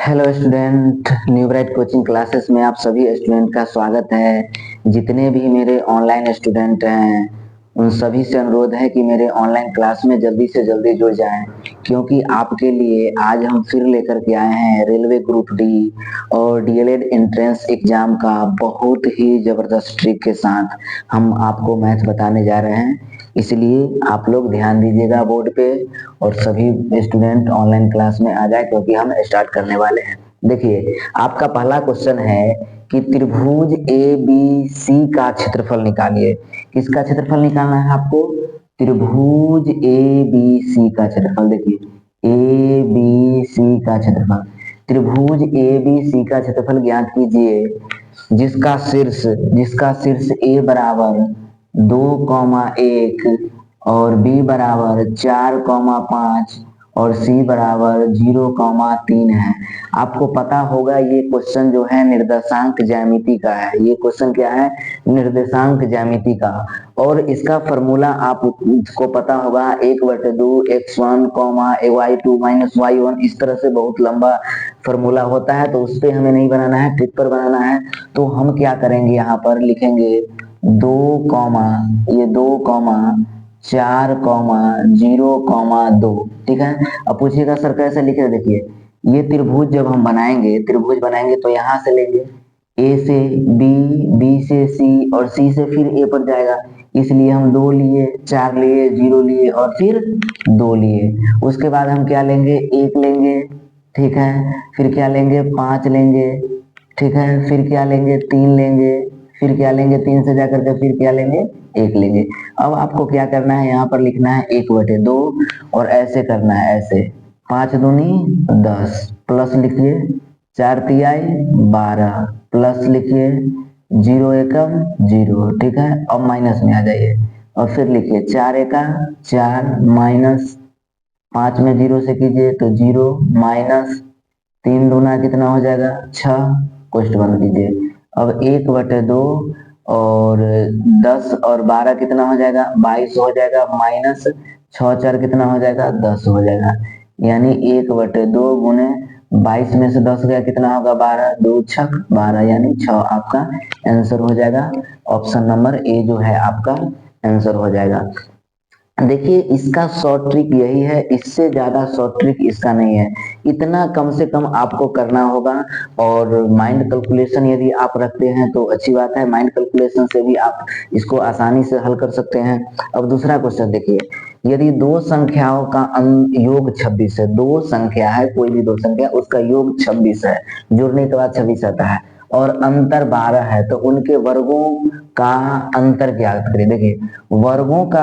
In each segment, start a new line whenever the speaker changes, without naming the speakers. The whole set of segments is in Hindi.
Hello student, new bright coaching classes में आप सभी स्टूडेंट का स्वागत है। जितने भी मेरे ऑनलाइन स्टूडेंट हैं उन सभी से अनुरोध है कि मेरे ऑनलाइन क्लास में जल्दी से जल्दी जुड़ जाएं, क्योंकि आपके लिए आज हम फिर लेकर के आए हैं रेलवे ग्रुप डी और डीएलएड एंट्रेंस एग्जाम का बहुत ही जबरदस्त ट्रिक के साथ हम आपको मैथ बताने जा रहे हैं। इसलिए आप लोग ध्यान दीजिएगा बोर्ड पे और सभी स्टूडेंट ऑनलाइन क्लास में आ जाए, क्योंकि हम स्टार्ट करने वाले हैं। देखिए, आपका पहला क्वेश्चन है कि त्रिभुज ए बी सी का क्षेत्रफल निकालिए। किसका क्षेत्रफल निकालना है आपको? त्रिभुज ए बी सी का क्षेत्रफल। देखिए, ए बी सी का क्षेत्रफल, त्रिभुज ए बी सी का क्षेत्रफल ज्ञात कीजिए जिसका शीर्ष ए बराबर 2,1 और बी बराबर 4,5 और सी बराबर 0,3 है। आपको पता होगा ये क्वेश्चन जो है निर्देशांक ज्यामिति का है। ये क्वेश्चन क्या है? निर्देशांक ज्यामिति का। और इसका फॉर्मूला आपको पता होगा 1/2 x1 y2 माइनस y1। इस तरह से बहुत लंबा फॉर्मूला होता है, तो उस पर हमें नहीं बनाना है, ट्रिक पर बनाना है। तो हम क्या करेंगे, यहाँ पर लिखेंगे 2,4,0,2। ठीक है। अब पूछिएगा सर कैसे लिखे? देखिए, ये त्रिभुज जब हम बनाएंगे तो यहाँ से लेंगे ए से बी, बी से सी और सी से फिर ए पर जाएगा। इसलिए हम 2 लिए, 4 लिए, 0 लिए और फिर 2 लिए। उसके बाद हम क्या लेंगे? 1 लेंगे। ठीक है। फिर क्या लेंगे? 5 लेंगे। ठीक है। फिर क्या लेंगे? 3 लेंगे। फिर क्या लेंगे? 3 से जाकर के फिर क्या लेंगे? 1 लेंगे। अब आपको क्या करना है, यहाँ पर लिखना है 1/2 और ऐसे करना है, ऐसे 5 दूनी 10 प्लस लिखिए 4 तिहाई 12 प्लस लिखिए 0 एकम 0। ठीक है। अब माइनस में आ जाइए और फिर लिखिए 4 एका 4 माइनस 5 में 0 से कीजिए तो 0 माइनस 3 दूना कितना हो जाएगा? 6। क्वेश्चन बन कीजिए। अब 1/2 और 10 और 12 कितना हो जाएगा? 22 हो जाएगा, माइनस 6 4 कितना हो जाएगा? 10 हो जाएगा। यानी 1/2 गुने 22 में से 10 गया कितना होगा? 12, 2 छक 12 यानी 6 आपका आंसर हो जाएगा। ऑप्शन नंबर ए जो है आपका आंसर हो जाएगा। देखिए, इसका शॉर्ट ट्रिक यही है, इससे ज्यादा शॉर्ट ट्रिक इसका नहीं है। इतना कम से कम आपको करना होगा। और माइंड कैलकुलेशन यदि आप रखते हैं तो अच्छी बात है, माइंड कैलकुलेशन से भी आप इसको आसानी से हल कर सकते हैं। अब दूसरा क्वेश्चन देखिए, यदि दो संख्याओं का योग 26 है, दो संख्या है, कोई भी दो संख्या, उसका योग 26 है, जोड़ने के बाद 26 आता है और अंतर 12 है, तो उनके वर्गों का अंतर ज्ञात करिए। देखिए, वर्गों का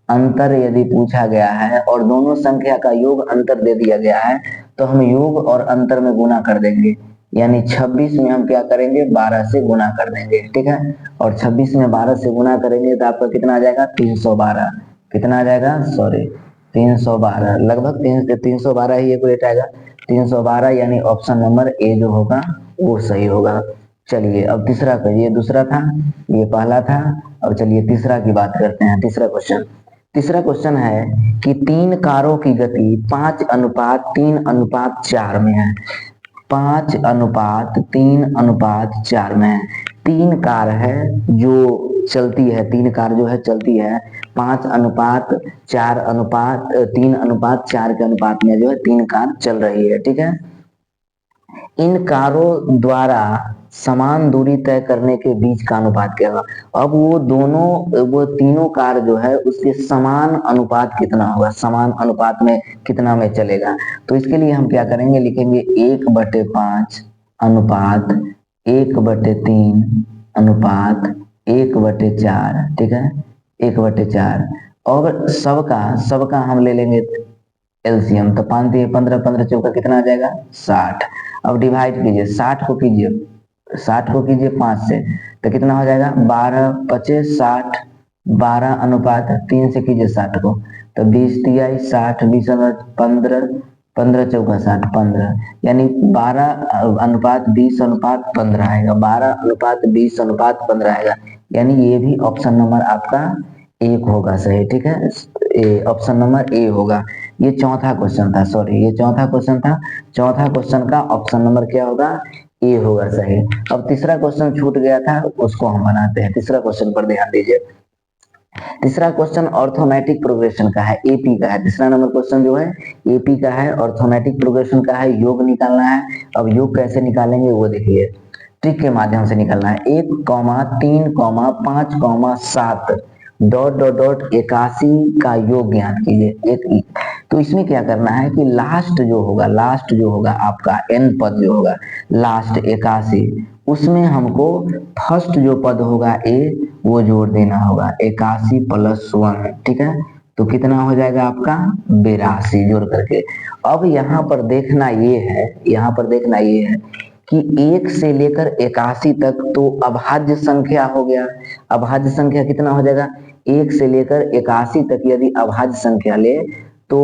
अंतर यदि पूछा गया है और दोनों संख्या का योग अंतर दे दिया गया है, तो हम योग और अंतर में गुना कर देंगे। यानी 26 में हम क्या करेंगे? 12 से गुना कर देंगे। ठीक है। और 26 में 12 से गुना करेंगे तो आपका कितना आ जाएगा? 312। कितना आ जाएगा? सॉरी, 312, लगभग 312 ही एक आएगा। 312 यानी ऑप्शन नंबर ए जो होगा वो सही होगा। चलिए अब तीसरा करिए। दूसरा था, ये पहला था। अब चलिए तीसरा की बात करते हैं। तीसरा क्वेश्चन है कि 3 कारों की गति 5:3:4 में है। 5:3:4 में है। 3 कार है जो चलती है, 3 कार जो है चलती है 3:4 के अनुपात में जो है 3 कार चल रही है। ठीक है। इन कारों द्वारा समान दूरी तय करने के बीच का अनुपात क्या होगा? अब वो तीनों कार जो है उसके समान अनुपात कितना होगा? समान अनुपात में कितना में चलेगा? तो इसके लिए हम क्या करेंगे? लिखेंगे 1/5 अनुपात 1/3 अनुपात 1/4। ठीक है। 1/4 और सबका हम ले लेंगे एलसीएम। तो 5 दिए 15, 15 चौका कितना आ जाएगा? 60। अब डिवाइड कीजिए, 60 को कीजिए 5 से तो कितना हो जाएगा? 12×5=60। 12:3 से कीजिए 60 को तो 20 तिहाई 60, 20:15, 15 चौका 60, 15 यानी 12:20:15 आएगा। 12:20:15 आएगा। यानी ये भी ऑप्शन नंबर आपका 1 होगा सही। ठीक है। ऑप्शन नंबर ए होगा। ये चौथा क्वेश्चन था, सॉरी ये चौथा क्वेश्चन था। चौथा क्वेश्चन का ऑप्शन नंबर क्या होगा, ए होगा सही। अब तीसरा क्वेश्चन छूट गया था, उसको हम बनाते हैं। तीसरा क्वेश्चन पर ध्यान दीजिए। तीसरा क्वेश्चन ऑर्थोमेटिक प्रोग्रेशन का है, एपी का है। तीसरा नंबर क्वेश्चन जो है एपी का है, ऑर्थोमेटिक प्रोग्रेशन का है, योग निकालना है। अब योग कैसे निकालेंगे वो देखिए, ट्रिक के माध्यम से निकालना है। 1,3,5,7 डॉट डॉट डॉट 81 का योग ज्ञात कीजिए। एक तो इसमें क्या करना है कि लास्ट जो होगा आपका एन पद जो होगा लास्ट 81, उसमें हमको फर्स्ट जो पद होगा ए वो जोड़ देना होगा, 81 प्लस 1, ठीक है। तो कितना हो जाएगा आपका 82 जोड़ करके। अब यहाँ पर देखना ये है कि 1 से लेकर 81 तक तो अभाज्य संख्या हो गया। अभाज्य संख्या कितना हो जाएगा, 1 से लेकर 81 तक यदि अभाज्य संख्या ले तो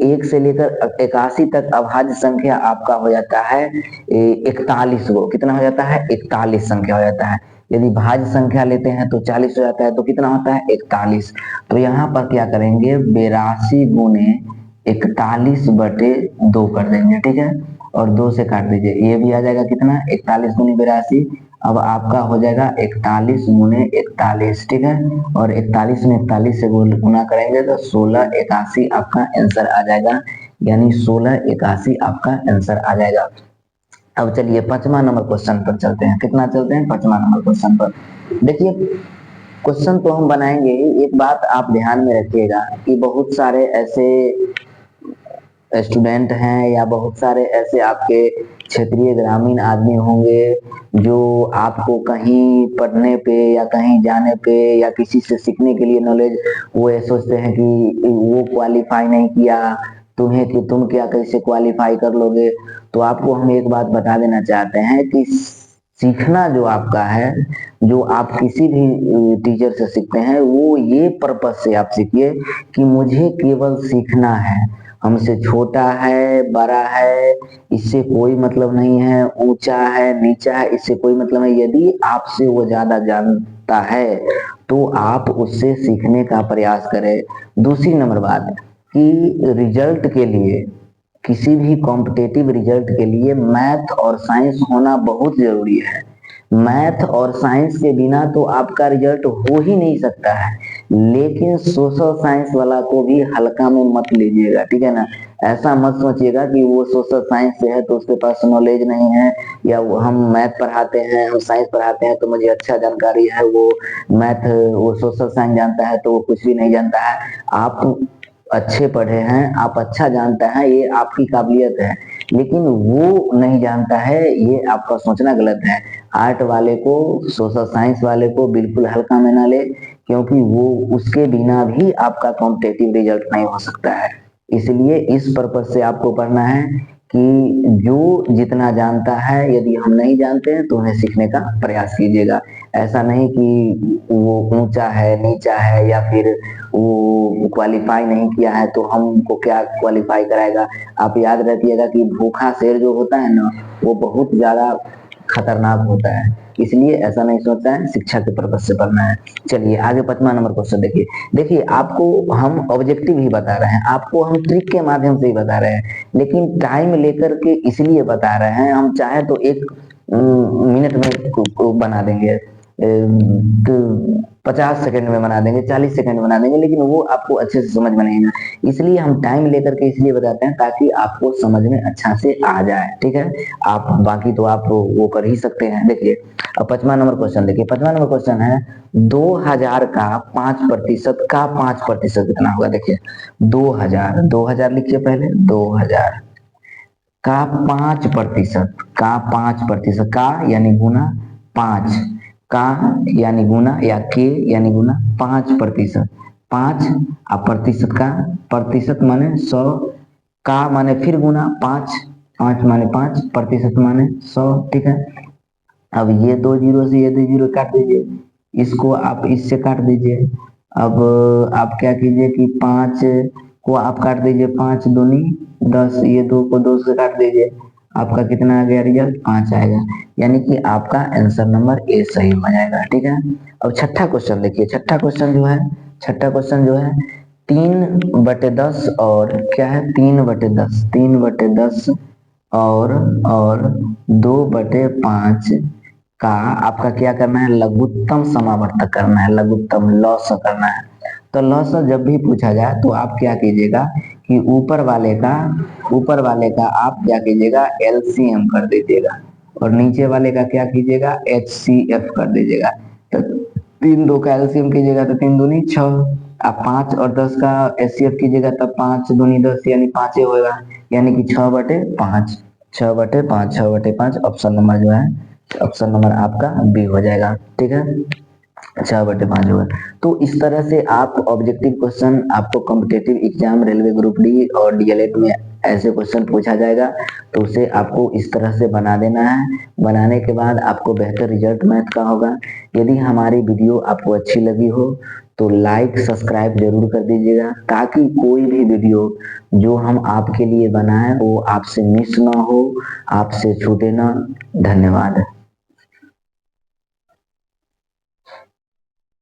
1 से लेकर 81 तक अभाज्य संख्या आपका हो जाता है 41 गो। कितना हो जाता है, 41 संख्या हो जाता है। यदि भाज्य संख्या लेते हैं तो 40 हो जाता है, तो कितना होता है 41। तो यहाँ पर क्या करेंगे, 82 गुने 41/2 कर देंगे, ठीक है। और 2 से काट दीजिए, ये भी आ जाएगा कितना 41 गुनी 82। अब आपका हो जाएगा 41 गुने 41, ठीक है। और 41 में 41 से गुना करेंगे तो 1681 आपका आंसर आ जाएगा, यानी 1681 आपका आंसर आ जाएगा। अब चलिए 5वां नंबर क्वेश्चन पर चलते हैं। कितना चलते हैं, 5वां नंबर क्वेश्चन पर। देखिए क्वेश्चन तो हम बनाएंगे ही, एक बात आप ध्यान में रखिएगा कि बहुत सारे ऐसे स्टूडेंट हैं या बहुत सारे ऐसे आपके क्षेत्रीय ग्रामीण आदमी होंगे जो आपको कहीं पढ़ने पे या कहीं जाने पे या किसी से सीखने के लिए नॉलेज, वो ये सोचते हैं कि वो क्वालिफाई नहीं किया, तुम्हें कि तुम क्या कैसे क्वालिफाई कर लोगे। तो आपको हम एक बात बता देना चाहते हैं कि सीखना जो आपका है, जो आप किसी भी टीचर से सीखते हैं, वो ये पर्पज से आप सीखिए कि मुझे केवल सीखना है। हमसे छोटा है बड़ा है इससे कोई मतलब नहीं है, ऊंचा है नीचा है इससे कोई मतलब नहीं। यदि आपसे वो ज्यादा जानता है तो आप उससे सीखने का प्रयास करें। दूसरी नंबर बात कि रिजल्ट के लिए, किसी भी कॉम्पिटेटिव रिजल्ट के लिए मैथ और साइंस होना बहुत जरूरी है। मैथ और साइंस के बिना तो आपका रिजल्ट हो ही नहीं सकता है। लेकिन सोशल साइंस वाला को भी हल्का में मत लीजिएगा, ठीक है ना। ऐसा मत सोचिएगा कि वो सोशल साइंस से है तो उसके पास नॉलेज नहीं है, या हम मैथ पढ़ाते हैं हम साइंस पढ़ाते हैं तो मुझे अच्छा जानकारी है, वो सोशल साइंस जानता है तो वो कुछ भी नहीं जानता है। आप अच्छे पढ़े हैं, आप अच्छा जानता है, ये आपकी काबिलियत है, लेकिन वो नहीं जानता है, ये आपका सोचना गलत है। आर्ट वाले को, सोशल साइंस वाले को बिल्कुल हल्का में ना ले, क्योंकि वो उसके बिना भी आपका कॉम्पिटेटिव रिजल्ट नहीं हो सकता है। इसलिए इस पर्पज से आपको पढ़ना है कि जो जितना जानता है, यदि हम नहीं जानते हैं तो उन्हें सीखने का प्रयास कीजिएगा। ऐसा नहीं कि वो ऊंचा है नीचा है या फिर वो क्वालिफाई नहीं किया है तो हमको क्या क्वालिफाई कराएगा। आप याद रखिएगा कि भूखा शेर जो होता है ना, वो बहुत ज्यादा खतरनाक होता है। इसलिए ऐसा नहीं सोचता है, शिक्षा के पर्पज से पढ़ना है। चलिए आगे 5वां नंबर क्वेश्चन देखिए। देखिए आपको हम ऑब्जेक्टिव ही बता रहे हैं, आपको हम ट्रिक के माध्यम से ही बता रहे हैं, लेकिन टाइम लेकर के इसलिए बता रहे हैं। हम चाहे तो 1 मिनट में बना देंगे, 50 सेकंड में बना देंगे, 40 सेकंड में बना देंगे, लेकिन वो आपको अच्छे से समझ में नहीं आना। इसलिए हम टाइम लेकर के इसलिए बताते हैं ताकि आपको समझ में अच्छा से आ जाए, ठीक है। आप बाकी तो आप वो कर ही सकते हैं। देखिए अब 5वां नंबर क्वेश्चन देखिए। 5वां नंबर क्वेश्चन है 2000 का 5% का 5% कितना होगा। देखिए 2000 लिखिए पहले, 2000 का 5%, का यानी गुना 5, का यानी गुना या के यानी गुना 5%, 5 और प्रतिशत का, प्रतिशत माने 100, का माने फिर गुना 5, 5 माने 5, प्रतिशत माने 100, ठीक है। अब ये 2 जीरो से ये 2 जीरो काट दीजिए, इसको आप इससे काट दीजिए। अब आप क्या कीजिए कि 5 को आप काट दीजिए, 5 दूनी 10, ये 2 को 2 से काट दीजिए, आपका कितना आ गया रिजल्ट 5 आएगा। यानी कि आपका आंसर नंबर ए सही हो जाएगा, ठीक है। अब छठा क्वेश्चन देखिए। छठा क्वेश्चन जो है 3/10 और क्या है 3/10, 3/10 और 2/5 का आपका क्या करना है, लघुत्तम समावर्तक करना है, लघुत्तम लॉस करना है। तो लॉस जब भी पूछा जाए तो आप क्या कीजिएगा कि ऊपर वाले का आप क्या कीजिएगा एलसीएम कर दीजिएगा और नीचे वाले का क्या कीजिएगा एचसीएफ कर दीजिएगा। तो 3 2 का एलसीएम कीजिएगा तो 3 दूनी 6, आप 5 और 10 का एचसीएफ कीजिएगा तब 5 दूनी 10 यानी 5 होगा, यानी कि 6/5, 6/5, 6/5 ऑप्शन नंबर जो है ऑप्शन नंबर आपका बी हो जाएगा। ठीक है, 6/5 होगा। तो इस तरह से आप ऑब्जेक्टिव क्वेश्चन आपको competitive exam railway group D और डीएलएड में ऐसे क्वेश्चन पूछा जाएगा तो उसे आपको इस तरह से बना देना है। बनाने के बाद आपको बेहतर रिजल्ट मैथ का होगा। यदि हमारी वीडियो आपको अच्छी लगी हो तो लाइक सब्सक्राइब जरूर कर दीजिएगा ताकि कोई भी वीडियो जो हम आपके लिए बनाएं वो आपसे मिस ना हो, आपसे छूटे ना। धन्यवाद।